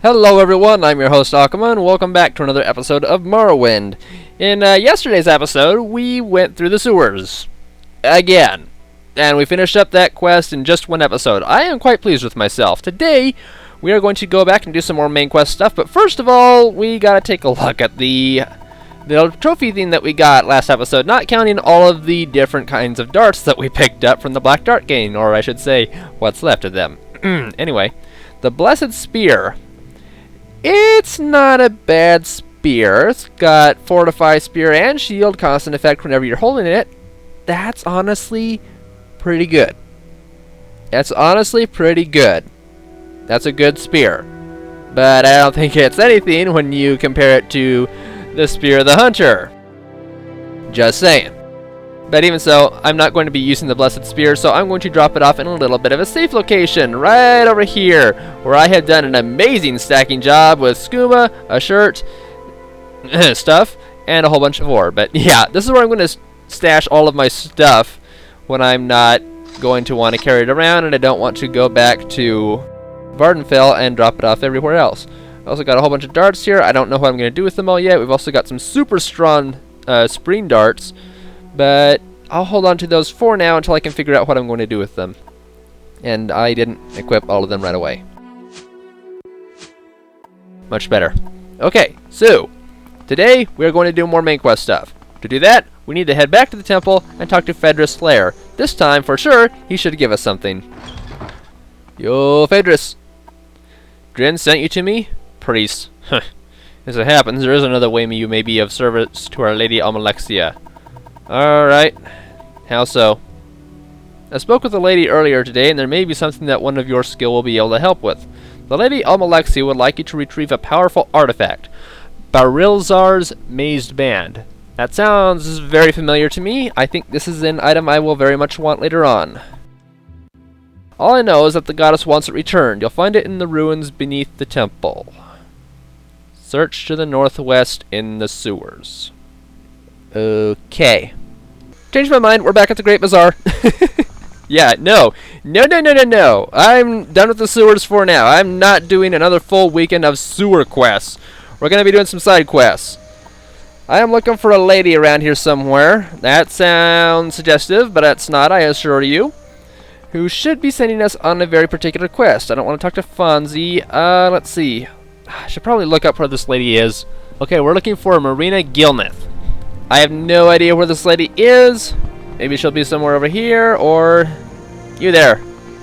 Hello everyone, I'm your host Akuma, and welcome back to another episode of Morrowind. In yesterday's episode, we went through the sewers. Again. And we finished up that quest in just one episode. I am quite pleased with myself. Today, we are going to go back and do some more main quest stuff, but first of all, we gotta take a look at the trophy thing that we got last episode, not counting all of the different kinds of darts that we picked up from the Black Dart Gang, or I should say, what's left of them. Anyway, the Blessed Spear. It's not a bad spear. It's got Fortify Spear and Shield, constant effect whenever you're holding it. That's honestly pretty good. That's honestly pretty good. That's a good spear. But I don't think it's anything when you compare it to the Spear of the Hunter. Just saying. But even so, I'm not going to be using the Blessed Spear, so I'm going to drop it off in a little bit of a safe location, right over here, where I have done an amazing stacking job with skooma, a shirt, stuff, and a whole bunch of ore. But yeah, this is where I'm going to stash all of my stuff when I'm not going to want to carry it around, and I don't want to go back to Vardenfell and drop it off everywhere else. I also got a whole bunch of darts here. I don't know what I'm going to do with them all yet. We've also got some super strong spring darts, but I'll hold on to those for now until I can figure out what I'm going to do with them. And I didn't equip all of them right away. Much better. Okay, so today we are going to do more main quest stuff. To do that, we need to head back to the temple and talk to Phaedrus Slayer. This time, for sure, he should give us something. Yo, Phaedrus. Drin sent you to me? Priest. As it happens, there is another way you may be of service to Our Lady Almalexia. Alright. How so? I spoke with the lady earlier today, and there may be something that one of your skill will be able to help with. The Lady Almalexia would like you to retrieve a powerful artifact. Barilzar's Mazed Band. That sounds very familiar to me. I think this is an item I will very much want later on. All I know is that the goddess wants it returned. You'll find it in the ruins beneath the temple. Search to the northwest in the sewers. Okay. Changed my mind. We're back at the Great Bazaar. Yeah, no. No. I'm done with the sewers for now. I'm not doing another full weekend of sewer quests. We're going to be doing some side quests. I am looking for a lady around here somewhere. That sounds suggestive, but it's not, I assure you. Who should be sending us on a very particular quest. I don't want to talk to Fonzie. Let's see. I should probably look up where this lady is. Okay, we're looking for Marina Gilneth. I have no idea where this lady is. Maybe she'll be somewhere over here, or... You there.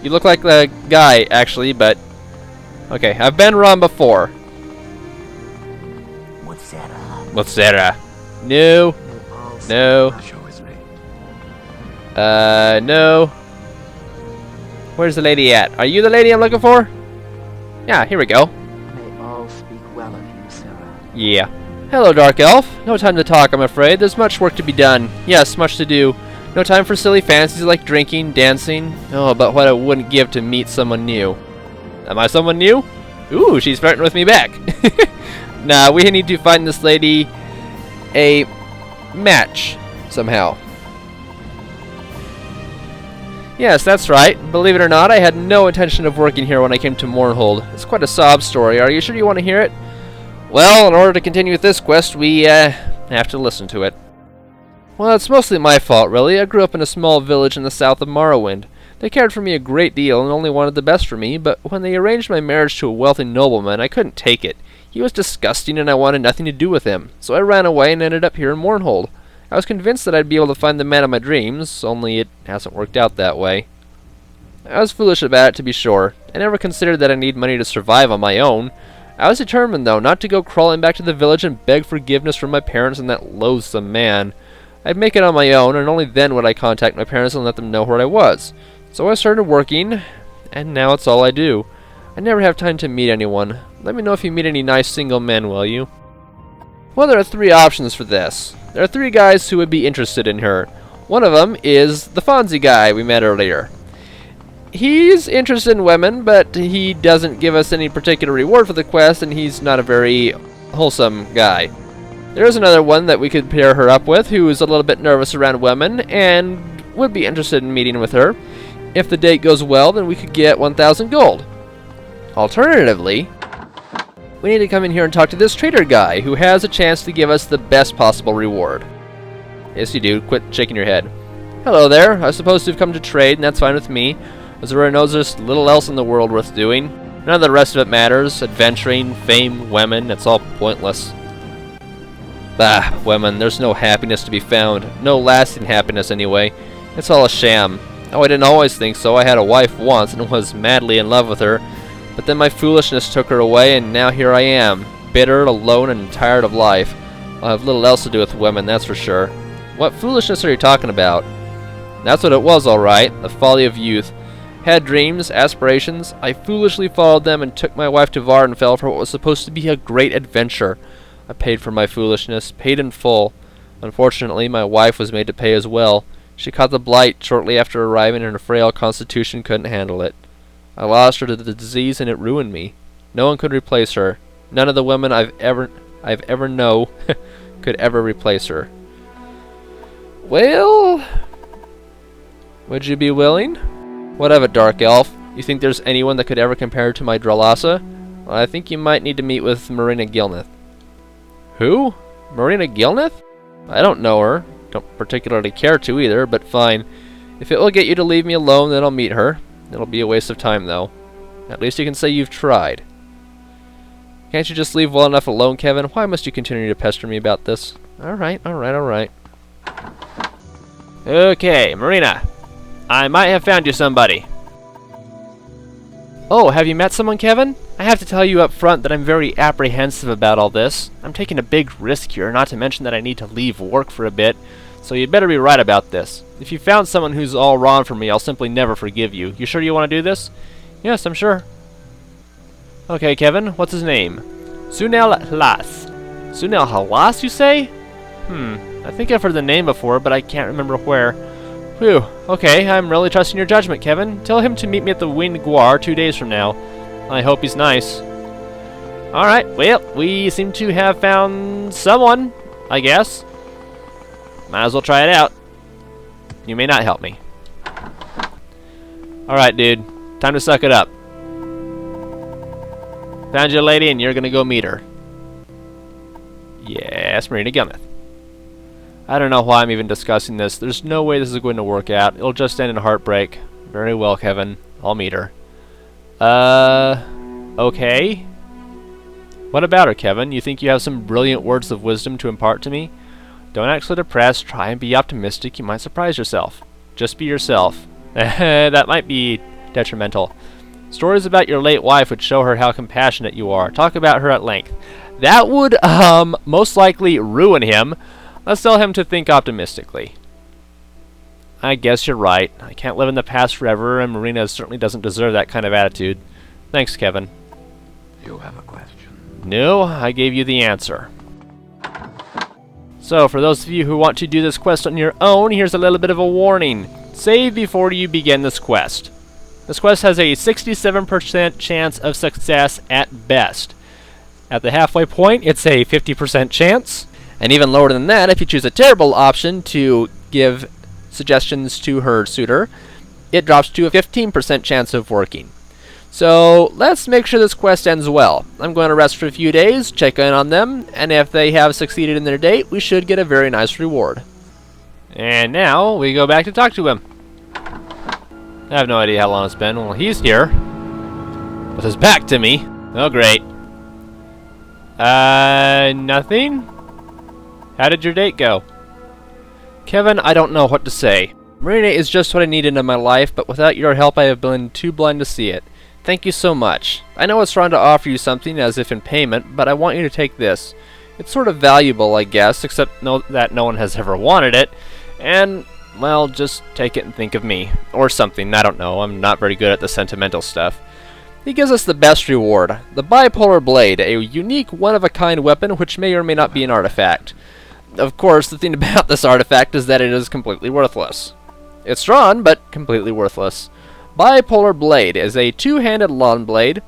You look like the guy, actually, but... Okay, I've been wrong before. What's that? No. No. No. Where's the lady at? Are you the lady I'm looking for? Yeah, here we go. May all speak well of you, Sarah. Yeah. Hello, Dark Elf. No time to talk, I'm afraid. There's much work to be done. Yes, much to do. No time for silly fancies like drinking, dancing. Oh, but what I wouldn't give to meet someone new. Am I someone new? Ooh, she's flirting with me back. Nah, we need to find this lady a match somehow. Yes, that's right. Believe it or not, I had no intention of working here when I came to Mournhold. It's quite a sob story. Are you sure you want to hear it? Well, in order to continue with this quest, we have to listen to it. Well, it's mostly my fault, really. I grew up in a small village in the south of Morrowind. They cared for me a great deal and only wanted the best for me, but when they arranged my marriage to a wealthy nobleman, I couldn't take it. He was disgusting and I wanted nothing to do with him, so I ran away and ended up here in Mournhold. I was convinced that I'd be able to find the man of my dreams, only it hasn't worked out that way. I was foolish about it, to be sure. I never considered that I need money to survive on my own. I was determined, though, not to go crawling back to the village and beg forgiveness from my parents and that loathsome man. I'd make it on my own, and only then would I contact my parents and let them know where I was. So I started working, and now it's all I do. I never have time to meet anyone. Let me know if you meet any nice single men, will you? Well, there are three options for this. There are three guys who would be interested in her. One of them is the Fonzie guy we met earlier. He's interested in women, but he doesn't give us any particular reward for the quest, and he's not a very wholesome guy. There's another one that we could pair her up with, who is a little bit nervous around women, and would be interested in meeting with her. If the date goes well, then we could get 1,000 gold. Alternatively, We need to come in here and talk to this trader guy, who has a chance to give us the best possible reward. Yes, you do. Quit shaking your head. Hello there. I suppose you've come to trade, and that's fine with me. Azura knows there's little else in the world worth doing. None of the rest of it matters. Adventuring, fame, women, it's all pointless. Bah, women, there's no happiness to be found. No lasting happiness, anyway. It's all a sham. Oh, I didn't always think so. I had a wife once and was madly in love with her. But then my foolishness took her away, and now here I am. Bitter, alone, and tired of life. I'll have little else to do with women, that's for sure. What foolishness are you talking about? That's what it was, all right. The folly of youth. Had dreams, aspirations. I foolishly followed them and took my wife to Vardenfell for what was supposed to be a great adventure. I paid for my foolishness, paid in full. Unfortunately, my wife was made to pay as well. She caught the blight shortly after arriving, and her frail constitution couldn't handle it. I lost her to the disease, and it ruined me. No one could replace her. None of the women I've ever know could ever replace her. Well, would you be willing? What of it, Dark Elf? You think there's anyone that could ever compare to my Dralasa? Well, I think you might need to meet with Marina Gilneth. Who? Marina Gilneth? I don't know her. Don't particularly care to either, but fine. If it will get you to leave me alone, then I'll meet her. It'll be a waste of time, though. At least you can say you've tried. Can't you just leave well enough alone, Kevin? Why must you continue to pester me about this? Alright. Okay, Marina. I might have found you somebody. Oh, have you met someone, Kevin? I have to tell you up front that I'm very apprehensive about all this. I'm taking a big risk here, not to mention that I need to leave work for a bit, so you'd better be right about this. If you found someone who's all wrong for me, I'll simply never forgive you. You sure you want to do this? Yes, I'm sure. Okay, Kevin, what's his name? Sunel Halas. Sunel Halas, you say? I think I've heard the name before, but I can't remember where. Whew, okay, I'm really trusting your judgment, Kevin. Tell him to meet me at the Wind Guar 2 days from now. I hope he's nice. Alright, well, we seem to have found someone, I guess. Might as well try it out. You may not help me. Alright, dude. Time to suck it up. Found you a lady and you're gonna go meet her. Yes, Marina Gilneth. I don't know why I'm even discussing this. There's no way this is going to work out. It'll just end in heartbreak. Very well, Kevin. I'll meet her. Okay. What about her, Kevin? You think you have some brilliant words of wisdom to impart to me? Don't act so depressed. Try and be optimistic. You might surprise yourself. Just be yourself. That might be detrimental. Stories about your late wife would show her how compassionate you are. Talk about her at length. That would, most likely ruin him. Let's tell him to think optimistically. I guess you're right. I can't live in the past forever, and Marina certainly doesn't deserve that kind of attitude. Thanks, Kevin. You have a question? No, I gave you the answer. So, for those of you who want to do this quest on your own, here's a little bit of a warning. Save before you begin this quest. This quest has a 67% chance of success at best. At the halfway point, it's a 50% chance. And even lower than that, if you choose a terrible option to give suggestions to her suitor, it drops to a 15% chance of working. So let's make sure this quest ends well. I'm going to rest for a few days, check in on them, and if they have succeeded in their date, we should get a very nice reward. And now we go back to talk to him. I have no idea how long it's been. Well, he's here with his back to me. Oh, great. Nothing? How did your date go? Kevin, I don't know what to say. Marina is just what I needed in my life, but without your help I have been too blind to see it. Thank you so much. I know it's wrong to offer you something as if in payment, but I want you to take this. It's sort of valuable, I guess, except that no one has ever wanted it. And, well, just take it and think of me. Or something, I don't know. I'm not very good at the sentimental stuff. He gives us the best reward, the Bipolar Blade, a unique, one-of-a-kind weapon which may or may not be an artifact. Of course, the thing about this artifact is that it is completely worthless. It's strong, but completely worthless. Bipolar Blade is a two-handed lawn blade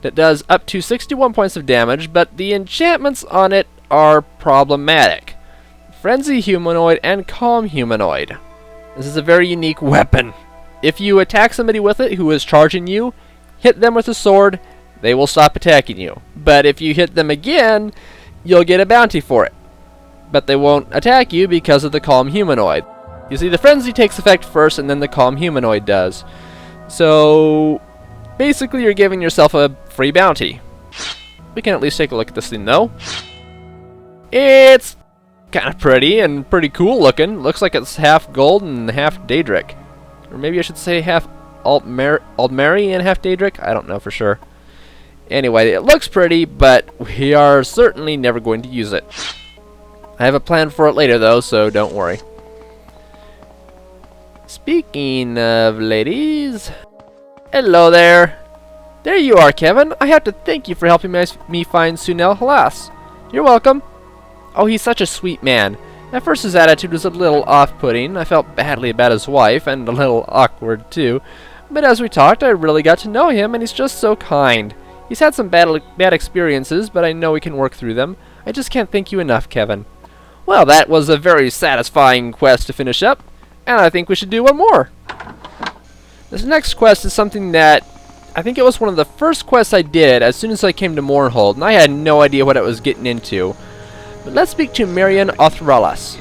that does up to 61 points of damage, but the enchantments on it are problematic. Frenzy Humanoid and Calm Humanoid. This is a very unique weapon. If you attack somebody with it who is charging you, hit them with a sword, they will stop attacking you. But if you hit them again, you'll get a bounty for it. But they won't attack you because of the calm humanoid. You see, the frenzy takes effect first and then the calm humanoid does. So basically you're giving yourself a free bounty. We can at least take a look at this thing though. It's kind of pretty and pretty cool looking. Looks like it's half gold and half Daedric. Or maybe I should say half Aldmeri and half Daedric. I don't know for sure. Anyway, it looks pretty, but we are certainly never going to use it. I have a plan for it later though, so don't worry. Speaking of ladies, hello there. There you are, Kevin. I have to thank you for helping me find Sunel Halas. You're welcome. Oh, he's such a sweet man. At first his attitude was a little off-putting. I felt badly about his wife, and a little awkward too. But as we talked, I really got to know him, and he's just so kind. He's had some bad experiences, but I know we can work through them. I just can't thank you enough, Kevin. Well, that was a very satisfying quest to finish up, and I think we should do one more. This next quest is something that I think it was one of the first quests I did as soon as I came to Mournhold, and I had no idea what I was getting into. But let's speak to Marion Othralas.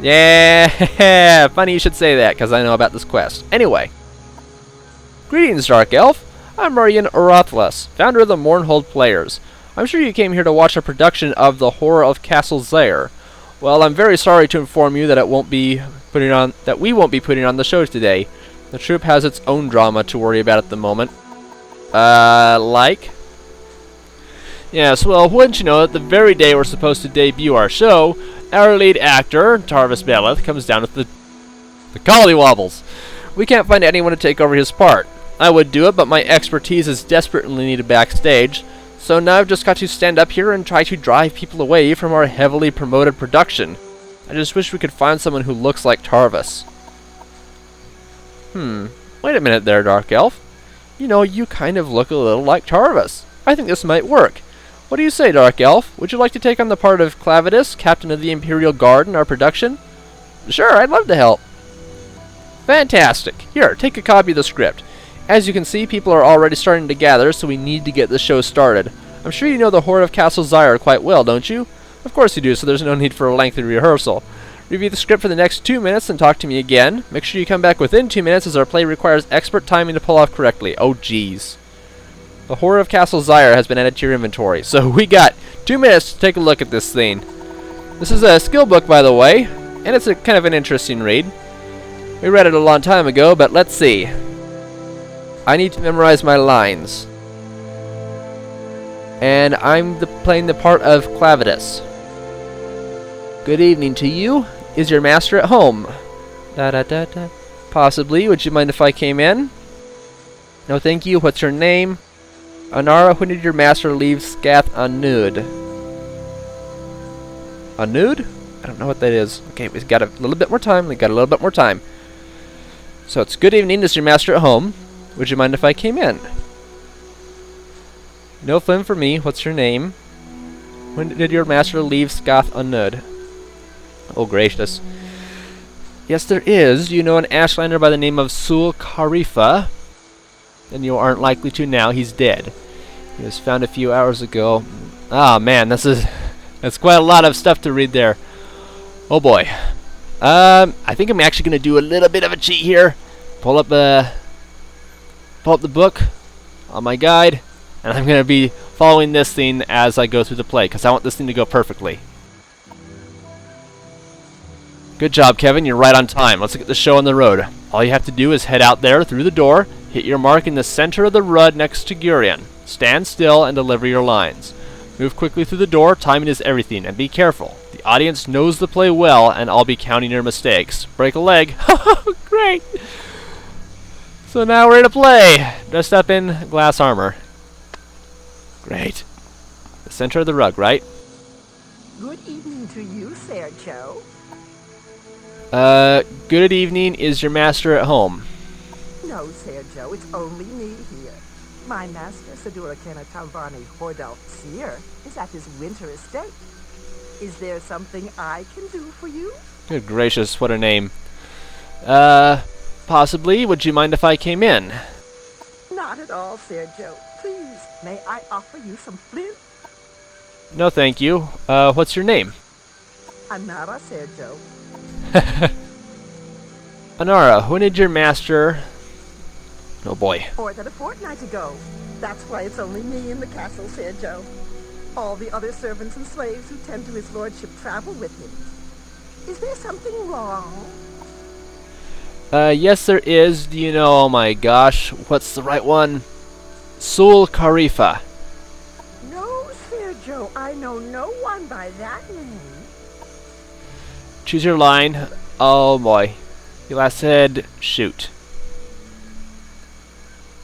Yeah, funny you should say that, because I know about this quest. Anyway. Greetings, Dark Elf. I'm Marion Othralas, founder of the Mournhold Players. I'm sure you came here to watch a production of The Horror of Castle Zaire. Well, I'm very sorry to inform you that we won't be putting on the show today. The troupe has its own drama to worry about at the moment. Like? Yes, well, wouldn't you know that the very day we're supposed to debut our show, our lead actor, Tarvis Beleth, comes down with the collywobbles. We can't find anyone to take over his part. I would do it, but my expertise is desperately needed backstage, so now I've just got to stand up here and try to drive people away from our heavily promoted production. I just wish we could find someone who looks like Tarvis. Wait a minute there, Dark Elf. You know, you kind of look a little like Tarvis. I think this might work. What do you say, Dark Elf? Would you like to take on the part of Clavitus, captain of the Imperial Guard in our production? Sure, I'd love to help. Fantastic. Here, take a copy of the script. As you can see, people are already starting to gather, so we need to get the show started. I'm sure you know the Horror of Castle Zaire quite well, don't you? Of course you do, so there's no need for a lengthy rehearsal. Review the script for the next 2 minutes and talk to me again. Make sure you come back within 2 minutes, as our play requires expert timing to pull off correctly. Oh, jeez. The Horror of Castle Zaire has been added to your inventory, so we got 2 minutes to take a look at this thing. This is a skill book, by the way, and it's a kind of an interesting read. We read it a long time ago, but let's see. I need to memorize my lines. And I'm playing the part of Clavitus. Good evening to you. Is your master at home? Da-da-da-da. Possibly. Would you mind if I came in? No, thank you. What's your name? Anara, when did your master leave Scath Anud? Anud? I don't know what that is. Okay, we've got a little bit more time. So it's good evening. Is your master at home? Would you mind if I came in? No flim for me. What's your name? When did your master leave Scath Anud? Oh, gracious. Yes, there is. You know an Ashlander by the name of Sul Karifa. And you aren't likely to now. He's dead. He was found a few hours ago. Ah, man, that's quite a lot of stuff to read there. Oh boy. I think I'm actually going to do a little bit of a cheat here. Pull up the book on my guide, and I'm going to be following this thing as I go through the play, because I want this thing to go perfectly. Good job, Kevin. You're right on time. Let's get the show on the road. All you have to do is head out there through the door, hit your mark in the center of the rud next to Gurion. Stand still and deliver your lines. Move quickly through the door. Timing is everything, and be careful. The audience knows the play well, and I'll be counting your mistakes. Break a leg. Great. So now we're in a play, dressed up in glass armor. Great. The center of the rug, right? Good evening to you, Sergio. Good evening. Is your master at home? No, Sergio, it's only me here. My master, Sadura Talvani Hordal Seer, is at his winter estate. Is there something I can do for you? Good gracious, what a name. Possibly. Would you mind if I came in? Not at all, Sergio. Please Please, may I offer you some flint? No, thank you. What's your name? Anara, Sergio. Anara, when did your master... Oh boy. More than a fortnight ago. That's why it's only me in the castle, Sergio. All the other servants and slaves who tend to his lordship travel with him. Is there something wrong? Yes there is. Do you know, oh my gosh, what's the right one? Sul Kharifa. No, Sergio, I know no one by that name. Choose your line. Oh boy. He last said, shoot.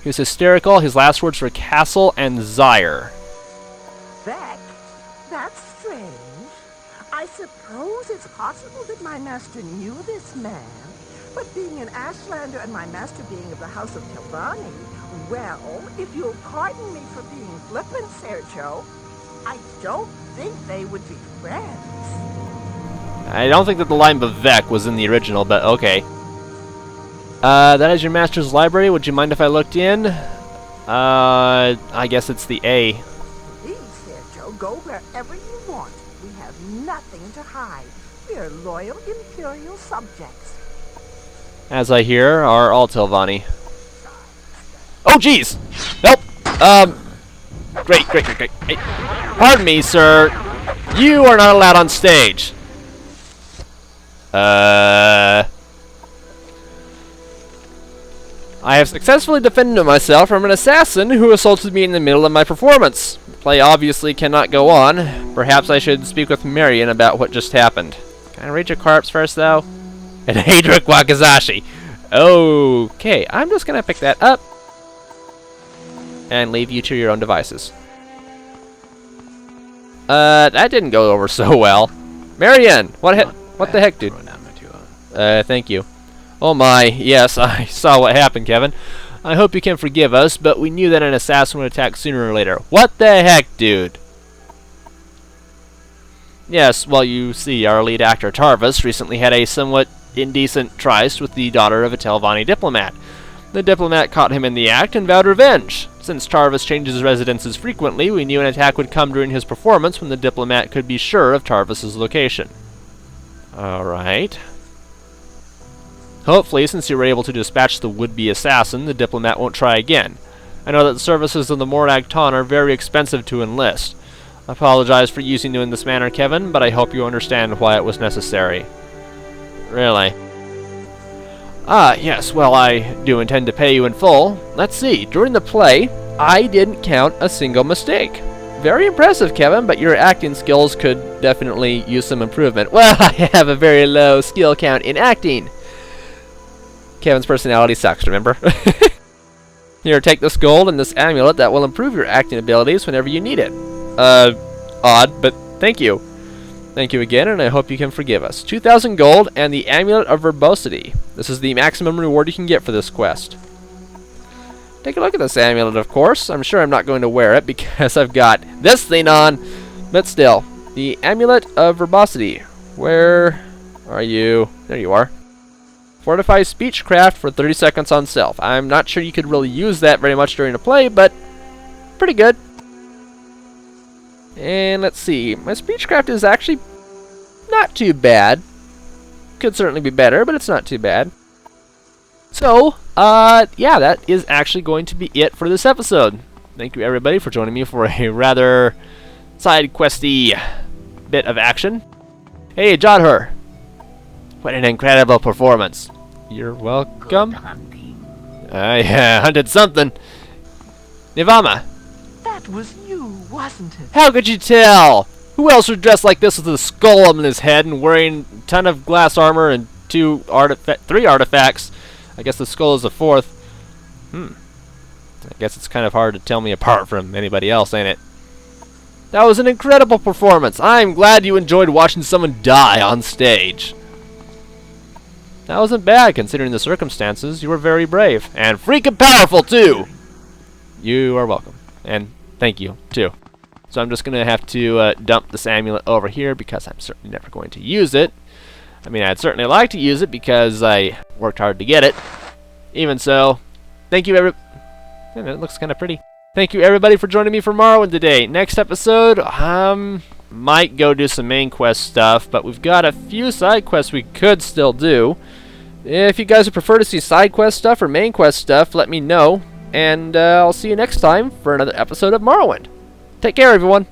He was hysterical. His last words were castle and Zyre. Beck? That's strange. I suppose it's possible that my master knew this man. But being an Ashlander and my master being of the House of Telvanni, well, if you'll pardon me for being flippant, Sergio, I don't think they would be friends. I don't think that the line Bavek was in the original, but okay. That is your master's library. Would you mind if I looked in? I guess it's the A. Please, Sergio, go wherever you want. We have nothing to hide. We are loyal Imperial subjects. As I hear, are all Telvanni. Oh, jeez! Nope! Great. Hey, pardon me, sir. You are not allowed on stage. I have successfully defended myself from an assassin who assaulted me in the middle of my performance. The play obviously cannot go on. Perhaps I should speak with Marion about what just happened. Can I read your corpse first, though? And Hadric Wakazashi. Okay, I'm just gonna pick that up and leave you to your own devices. That didn't go over so well. Marion, what the heck, dude? Thank you. Oh my, yes, I saw what happened, Kevin. I hope you can forgive us, but we knew that an assassin would attack sooner or later. What the heck, dude? Yes, well, you see, our lead actor, Tarvis, recently had a somewhat indecent tryst with the daughter of a Telvanni diplomat. The diplomat caught him in the act and vowed revenge. Since Tarvis changes residences frequently, we knew an attack would come during his performance when the diplomat could be sure of Tarvis's location. Alright. Hopefully, since you were able to dispatch the would-be assassin, the diplomat won't try again. I know that the services of the Morag Ton are very expensive to enlist. I apologize for using you in this manner, Kevin, but I hope you understand why it was necessary. Really? Ah, yes, well, I do intend to pay you in full. Let's see, during the play, I didn't count a single mistake. Very impressive, Kevin, but your acting skills could definitely use some improvement. Well, I have a very low skill count in acting. Kevin's personality sucks, remember? Here, take this gold and this amulet that will improve your acting abilities whenever you need it. Odd, but thank you. Thank you again, and I hope you can forgive us. 2,000 gold and the Amulet of Verbosity. This is the maximum reward you can get for this quest. Take a look at this amulet, of course. I'm sure I'm not going to wear it because I've got this thing on. But still, the Amulet of Verbosity. Where are you? There you are. Fortifies speechcraft for 30 seconds on self. I'm not sure you could really use that very much during a play, but pretty good. And let's see, my speechcraft is actually not too bad. Could certainly be better, but it's not too bad. So, yeah, that is actually going to be it for this episode. Thank you everybody for joining me for a rather side questy bit of action. Hey, Jodhur. What an incredible performance. You're welcome. Yeah, hunted something. Nivama. That was you, wasn't it? How could you tell? Who else would dress like this with a skull on his head and wearing a ton of glass armor and three artifacts? I guess the skull is the fourth. I guess it's kind of hard to tell me apart from anybody else, ain't it? That was an incredible performance. I'm glad you enjoyed watching someone die on stage. That wasn't bad considering the circumstances. You were very brave. And freaking powerful, too! You are welcome. And thank you, too. So I'm just going to have to dump this amulet over here because I'm certainly never going to use it. I mean, I'd certainly like to use it because I worked hard to get it. Even so, thank you, it looks kind of pretty. Thank you everybody for joining me for Morrowind today. Next episode, might go do some main quest stuff, but we've got a few side quests we could still do. If you guys would prefer to see side quest stuff or main quest stuff, let me know. And I'll see you next time for another episode of Morrowind. Take care, everyone.